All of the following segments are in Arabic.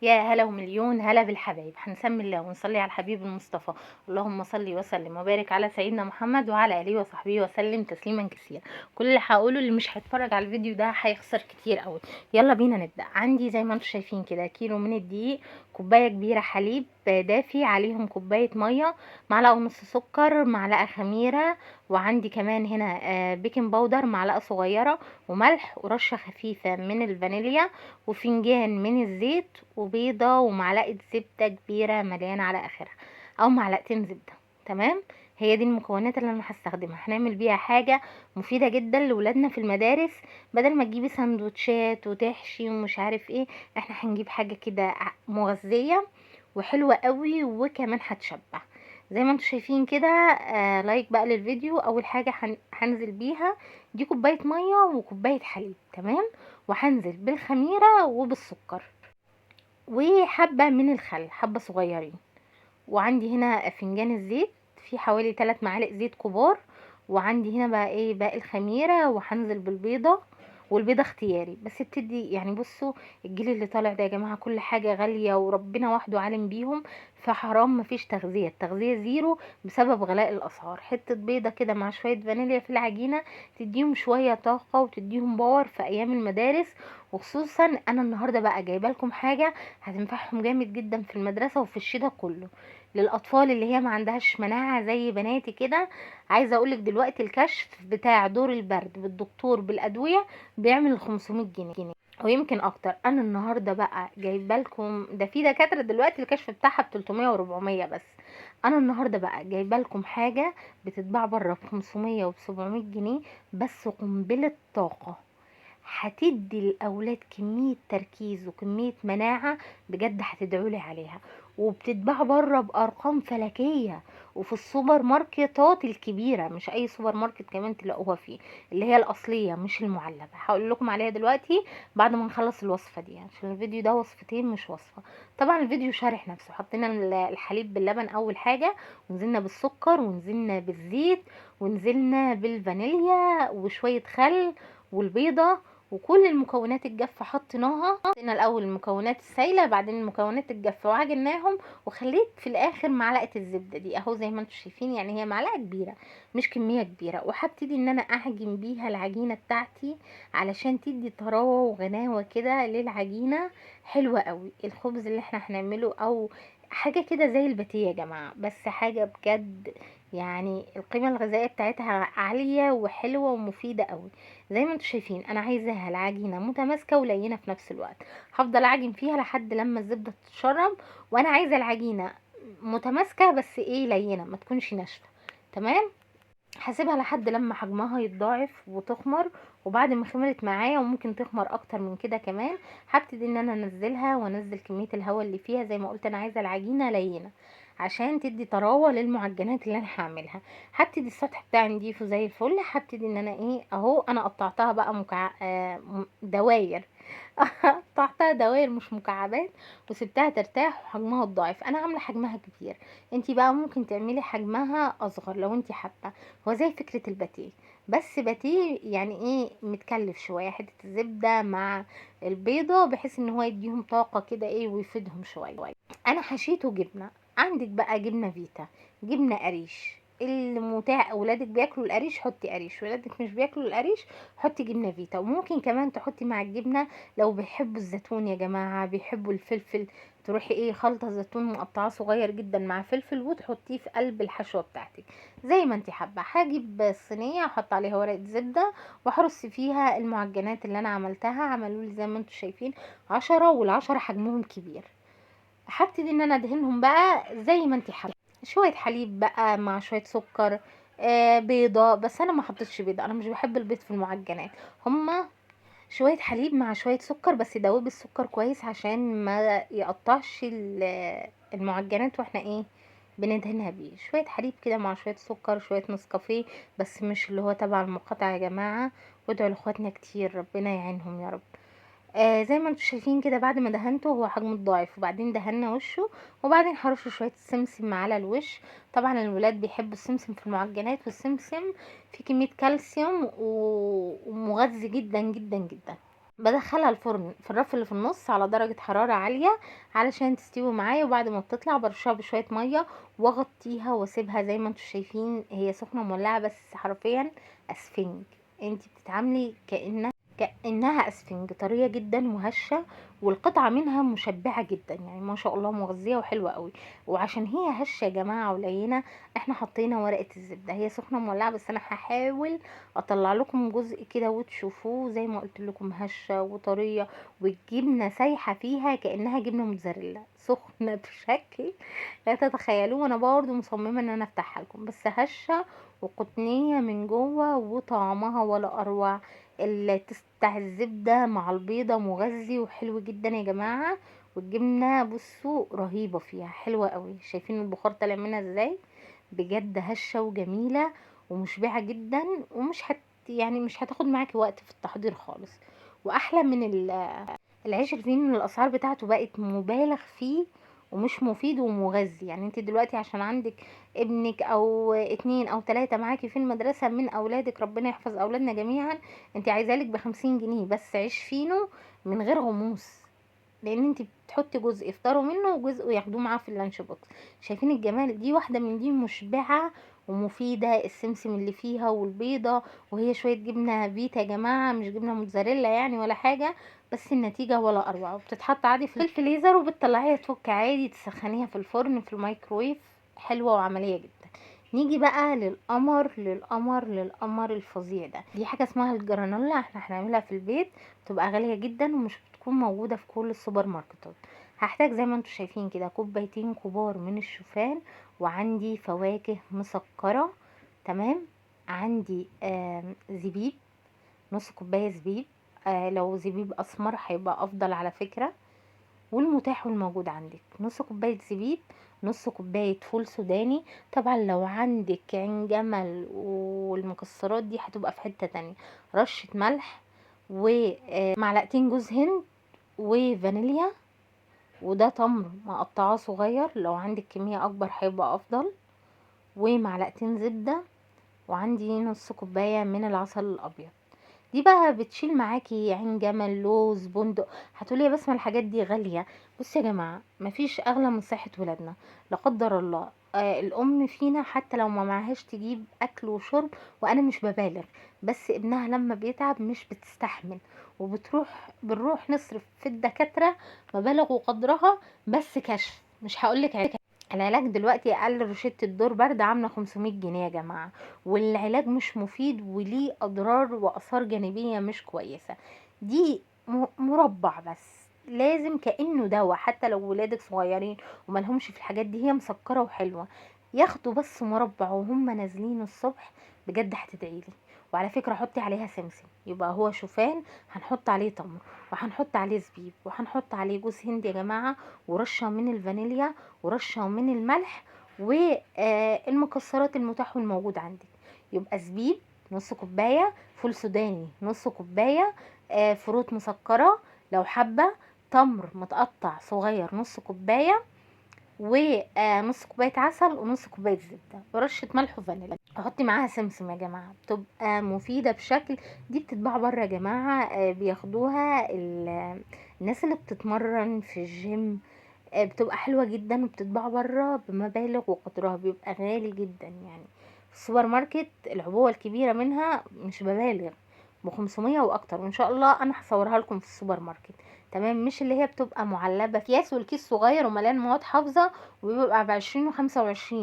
يا هلا ومليون هلا بالحبايب. هنسمي الله ونصلي على الحبيب المصطفى. اللهم صل وسلم وبارك على سيدنا محمد وعلى اله وصحبه وسلم تسليما كثيرا. كل اللي هقوله اللي مش هيتفرج على الفيديو ده هيخسر كتير قوي. يلا بينا نبدا. عندي زي ما انتم شايفين كده كيلو من الدقيق، كوبايه كبيره حليب دافي، عليهم كوبايه ميه، معلقه ونص سكر، معلقه خميره، وعندي كمان هنا بيكنج باودر معلقه صغيره، وملح ورشه خفيفه من الفانيليا، وفنجان من الزيت، وبيضة، ومعلقة زبدة كبيرة مليانة على اخرها، او معلقتين زبدة. تمام. هي دي المكونات اللي انا هستخدمها. هنعمل بيها حاجة مفيدة جدا لولادنا في المدارس. بدل ما تجيبي سندوتشات وتحشي ومش عارف ايه، احنا هنجيب حاجة كده مغذية وحلوة قوي وكمان هتشبع. زي ما انتم شايفين كده. لايك بقى للفيديو. اول حاجة هنزل بيها دي كوباية مية وكوباية حليب. تمام. وهنزل بالخميرة وبالسكر وحبة من الخل، حبة صغيرين. وعندي هنا فنجان الزيت، في حوالي 3 معالق زيت كبار. وعندي هنا بقى ايه باقي الخميرة، وهنزل بالبيضة. والبيضة اختياري بس بتدي يعني. بصوا الجيل اللي طالع ده يا جماعة كل حاجة غالية وربنا وحده عالم بيهم، فحرام مفيش تغذية. التغذية زيرو بسبب غلاء الأسعار. حتة بيضة كده مع شوية فانيليا في العجينة تديهم شوية طاقة وتديهم باور في أيام المدارس. وخصوصا أنا النهاردة بقى جايبة لكم حاجة هتنفعهم جامد جدا في المدرسة وفي الشتاء كله، للاطفال اللي هي ما عندهاش مناعه زي بناتي كده. عايزه اقولك دلوقتي الكشف بتاع دور البرد بالدكتور بالادويه بيعمل 500 جنيه ويمكن اكتر. انا النهارده بقى جايبه لكم ده، في دكاتره دلوقتي الكشف بتاعها ب 300 و400 بس. انا النهارده بقى جايبه لكم حاجه بتتباع بره ب 500 وب 700 جنيه، بس قنبله طاقه. هتدي الاولاد كميه تركيز وكميه مناعه بجد هتدعولي عليها. وبتتباع بره بارقام فلكيه، وفي السوبر ماركتات الكبيره، مش اي سوبر ماركت كمان تلاقوها فيه، اللي هي الاصليه مش المعلبه. هقول لكم عليها دلوقتي بعد ما نخلص الوصفه دي، عشان الفيديو ده وصفتين مش وصفه. طبعا الفيديو شارح نفسه. حطينا الحليب باللبن اول حاجه، ونزلنا بالسكر، ونزلنا بالزيت، ونزلنا بالفانيليا وشويه خل والبيضه. وكل المكونات الجافة حطينا الاول المكونات السايلة، بعدين المكونات الجافة، وعجناهم. وخليت في الاخر معلقة الزبدة دي اهو زي ما انتم شايفين، يعني هي معلقة كبيرة مش كمية كبيرة. وهبتدي ان انا اعجن بيها العجينة بتاعتي علشان تدي طراوة وغناوة كده للعجينة. حلوة قوي الخبز اللي احنا هنعمله، او حاجة كده زي الباتيه يا جماعة، بس حاجة بجد يعني القيمة الغذائية بتاعتها عالية وحلوة ومفيدة قوي. زي ما انتم شايفين انا عايزاها العجينه متماسكه ولينه في نفس الوقت. هفضل اعجن فيها لحد لما الزبده تتشرب. وانا عايزه العجينه متماسكه بس ايه لينه، ما تكونش ناشفه. تمام. هسيبها لحد لما حجمها يتضاعف وتخمر. وبعد ما خمرت معايا وممكن تخمر اكتر من كده كمان، هبتدي ان انا انزلها وانزل كميه الهواء اللي فيها. زي ما قلت انا عايزه العجينه لينه عشان تدي طراوه للمعجنات اللي انا هعملها. هبتدي السطح بتاعي نضيفه زي الفل. هبتدي ان انا ايه اهو انا قطعتها بقى دواير. قطعتها دواير مش مكعبات، وسبتها ترتاح وحجمها اتضاعف. انا عامله حجمها كبير، انتي بقى ممكن تعملي حجمها اصغر لو انتي حابه. هو زي فكرة الباتيه، بس باتيه يعني ايه متكلف شوية، حتة الزبدة مع البيضة بحيث ان هو يديهم طاقة كده ايه ويفيدهم شوية. انا حشيته جبنة. عندك بقى جبنة فيتا، جبنة قريش، المتاح. اولادك بياكلوا القريش حطي قريش، ولادك مش بياكلوا القريش حطي جبنه فيتا. وممكن كمان تحطي مع الجبنه لو بيحبوا الزيتون يا جماعه، بيحبوا الفلفل، تروحي ايه خلطه زيتون مقطعاه صغير جدا مع فلفل وتحطيه في قلب الحشوه بتاعتك زي ما انت حابه. هجيب صينيه احط عليها ورقه زبده واحرص فيها المعجنات اللي انا عملتها. عملوا لي زي ما انتم شايفين 10، والعشرة حجمهم كبير. هبتدي ان انا ادهنهم بقى زي ما انت حابه. شويه حليب بقى مع شويه سكر، بيضه. بس انا ما حطيتش بيضه، انا مش بحب البيض في المعجنات. هما شويه حليب مع شويه سكر، بس دوبي السكر كويس عشان ما يقطعش المعجنات واحنا ايه بندهنها بيه. شويه حليب كده مع شويه سكر، شويه نسكافيه، بس مش اللي هو تبع المقاطع يا جماعه. وادعوا لاخواتنا كتير ربنا يعينهم يا رب. زي ما انتم شايفين كده بعد ما دهنته هو حجمه اتضاعف، وبعدين دهنا وشه، وبعدين هرش شويه السمسم على الوش. طبعا الولاد بيحبوا السمسم في المعجنات، والسمسم فيه كميه كالسيوم ومغذي جدا جدا جدا. بدخلها الفرن في الرف اللي في النص على درجة حرارة عالية علشان تستوي معايا، وبعد ما بتطلع برشها بشوية مية واغطيها واسيبها زي ما انتوا شايفين هي سخنة مولعة، بس حرفيا اسفنج. انتي بتتعاملي كأنها اسفنج طرية جدا وهشة، والقطعة منها مشبعة جدا، يعني ما شاء الله مغذية وحلوة قوي. وعشان هي هشة يا جماعة ولينة، احنا حطينا ورقة الزبدة. هي سخنة مولعة بس انا هحاول اطلع لكم جزء كده وتشوفوه زي ما قلت لكم هشة وطرية، والجبنة سايحة فيها كأنها جبنة موتزاريلا سخنة بشكل لا تتخيلوه. وانا برضه مصممة ان انا افتحها لكم، بس هشة وقطنية من جوه وطعمها ولا اروع. التست بتاع الزبدة مع البيضة مغذي وحلو جدا يا جماعة. والجبنة بصوا رهيبة فيها حلوة قوي، شايفين البخار طالع منها ازاي؟ بجد هشة وجميلة ومشبعة جدا، ومش يعني مش هتاخد معاكي وقت في التحضير خالص. واحلى من العيش الفين ان الاسعار بتاعته بقت مبالغ فيه ومش مفيد ومغذي. يعني انت دلوقتي عشان عندك ابنك او اتنين او تلاتة معاكي في المدرسة من اولادك، ربنا يحفظ اولادنا جميعا، انت عايزالك ب50 جنيه بس عيش فينو من غير غموس، لان انت بتحطي جزء يفطروا منه وجزء ياخدوه معاه في اللانش بوكس. شايفين الجمال؟ دي واحده من دي مشبعه ومفيده، السمسم اللي فيها والبيضه، وهي شويه جبنه فيتا يا جماعه، مش جبنه موتزاريلا يعني ولا حاجه، بس النتيجه ولا اروع. وبتتحط عادي في الفريزر وبتطلعيها تفك عادي، تسخنيها في الفرن في الميكرويف، حلوه وعمليه جدا. نيجي بقى للقمر الفظيع ده. دي حاجه اسمها الجرانولا، احنا هنعملها في البيت، بتبقى غاليه جدا ومش بتكون موجوده في كل السوبر ماركتات. هحتاج زي ما انتم شايفين كده كوبايتين كبار من الشوفان، وعندي فواكه مسكره، تمام. عندي زبيب، نص كوبايه زبيب، لو زبيب اسمر هيبقى افضل على فكره. والمتاح والموجود عندك نص كوباية زبيب، نص كوباية فول سوداني. طبعا لو عندك عين جمل والمكسرات دي هتبقى في حتة تانية. رشة ملح، ومعلقتين جوز هند، وفانيليا. وده تمر مقطعاه صغير، لو عندك كمية اكبر هيبقى افضل. ومعلقتين زبدة، وعندي نص كوباية من العسل الابيض. دي بقى بتشيل معاكي عين جمل، لوز، بندق. هتقولي يا بسمة الحاجات دي غالية. بصي يا جماعة، مفيش اغلى من صحة ولادنا، لا قدر الله. الام فينا حتى لو ما معهاش تجيب اكل وشرب، وانا مش ببالغ، بس ابنها لما بيتعب مش بتستحمل، بنروح نصرف في الدكاترة مبالغ وقدرها، بس كشف مش هقولك العلاج دلوقتي اقل روشتة دور برد عامله 500 جنيه يا جماعه، والعلاج مش مفيد وليه اضرار واثار جانبيه مش كويسه. دي مربع بس، لازم كانه دواء، حتى لو ولادك صغيرين وملهمش في الحاجات دي، هي مسكره وحلوه، ياخدوا بس مربع وهم نازلين الصبح، بجد هتدعيلي. وعلى فكره حطي عليها سمسم، يبقى هو شوفان، هنحط عليه تمر، وهنحط عليه زبيب، وهنحط عليه جوز هند يا جماعه، ورشه من الفانيليا، ورشه من الملح، والمكسرات المتاح والموجود عندك. يبقى زبيب نص كوبايه، فول سوداني نص كوبايه، فروت مسكره لو حابه، تمر متقطع صغير نص كوبايه، ونص كوبايه عسل، ونص كوبايه زبده، ورشه ملح وفانيليا. احطي معاها سمسم يا جماعه، بتبقى مفيده بشكل. دي بتتباع بره يا جماعه، بياخدوها الناس اللي بتتمرن في الجيم، بتبقى حلوة جدا، وبتتباع بره بمبالغ وقدرها بيبقى غالي جدا. يعني في السوبر ماركت العبوة الكبيرة منها مش ببالغ ب500 واكتر، وان شاء الله انا هصورها لكم في السوبر ماركت، تمام. مش اللي هي بتبقى معلبة في اكياس، والكيس صغير ومليان مواد حافظة، وبيبقى ب20 و25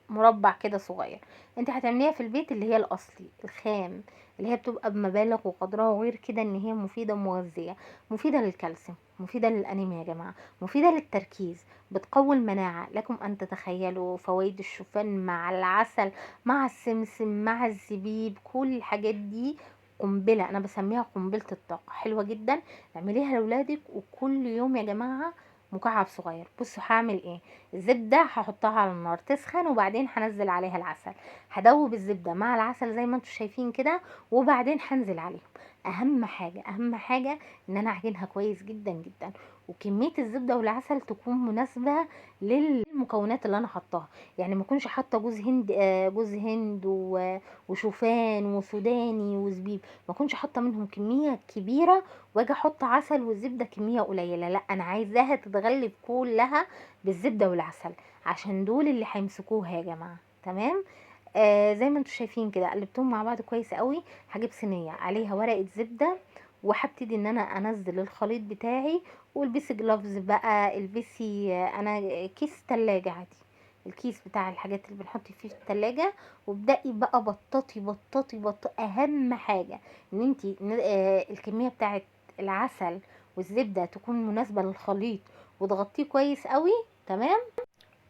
مربع كده صغير. انت هتعمليها في البيت اللي هي الاصلي الخام، اللي هي بتبقى بمبالغ وقدرها، وغير كده ان هي مفيده ومغذيه، مفيده للكالسيوم، مفيده للانيميا يا جماعه، مفيده للتركيز، بتقوي المناعه. لكم ان تتخيلوا فوائد الشوفان مع العسل مع السمسم مع الزبيب، كل الحاجات دي قنبله، انا بسميها قنبله الطاقه، حلوه جدا. اعمليها لاولادك، وكل يوم يا جماعه مكعب صغير. بصوا هعمل ايه. الزبدة هحطها على النار تسخن، وبعدين هنزل عليها العسل، هدوب الزبدة مع العسل زي ما انتم شايفين كده، وبعدين هنزل عليهم. اهم حاجة ان انا اعجنها كويس جدا جدا، وكميه الزبده والعسل تكون مناسبه للمكونات اللي انا حطاها. يعني ما اكونش حاطه جوز هند، جوز هند وشوفان وسوداني وزبيب، ما اكونش حاطه منهم كميه كبيره واجي احط عسل والزبده كميه قليله. لا، انا عايزاها تتغلب كلها بالزبده والعسل، عشان دول اللي هيمسكوها يا جماعه. تمام. زي ما انتم شايفين كده قلبتهم مع بعض كويس قوي. هجيب صينيه عليها ورقه زبده، وهبتدي ان انا انزل الخليط بتاعي. والبسي جلافز بقى، البسي انا كيس تلاجة عادي، الكيس بتاع الحاجات اللي بنحط فيه في التلاجة. وابدأي بقى بططي بططي بططي. اهم حاجة ان انتي الكمية بتاعت العسل والزبدة تكون مناسبة للخليط، وتغطيه كويس قوي. تمام.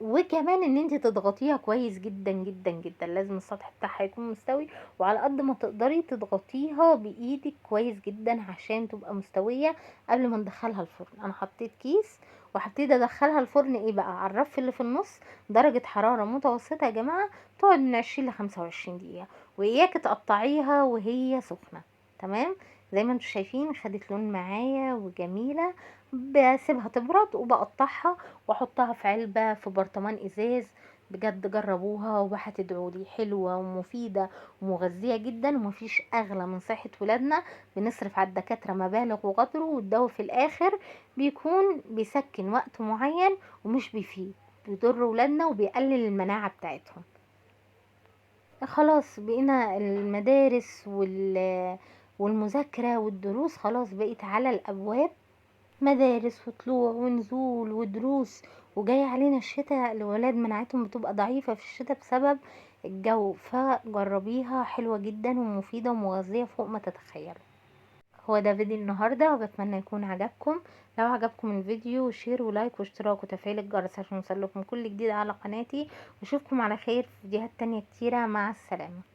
وكمان ان انت تضغطيها كويس جدا جدا جدا، لازم السطح بتاعها يكون مستوي، وعلى قد ما تقدري تضغطيها بايدك كويس جدا عشان تبقى مستوية قبل ما ندخلها الفرن. انا حطيت كيس وهبتدي ادخلها الفرن. ايه بقى؟ على الرف اللي في النص، درجة حرارة متوسطة يا جماعة، تقعد من 20 ل25 دقيقة. واياك تقطعيها وهي سخنة. تمام. زي ما انتم شايفين خدت لون معايا وجميلة. بسيبها تبرد وبقطعها واحطها في علبة في برطمان ازاز. بجد جربوها وهتدعولي، حلوة ومفيدة ومغذية جدا، ومفيش اغلى من صحة ولادنا. بنصرف على الدكاترة مبالغ وقدره، والدواء في الاخر بيكون بيسكن وقت معين ومش بيفيد، بيضر ولادنا وبيقلل المناعة بتاعتهم. خلاص بقينا المدارس والمذاكرة والدروس خلاص بقت على الابواب، مدارس وطلوع ونزول ودروس. وجاي علينا الشتاء، الولاد مناعتهم بتبقى ضعيفة في الشتاء بسبب الجو. فجربيها، حلوة جدا ومفيدة ومغذية فوق ما تتخيل. هو ده فيديو النهاردة، وبتمنى يكون عجبكم. لو عجبكم الفيديو شير ولايك واشتراك وتفعيل الجرس عشان يوصلكم كل جديد على قناتي. واشوفكم على خير في فيديوهات تانية كتيرة. مع السلامة.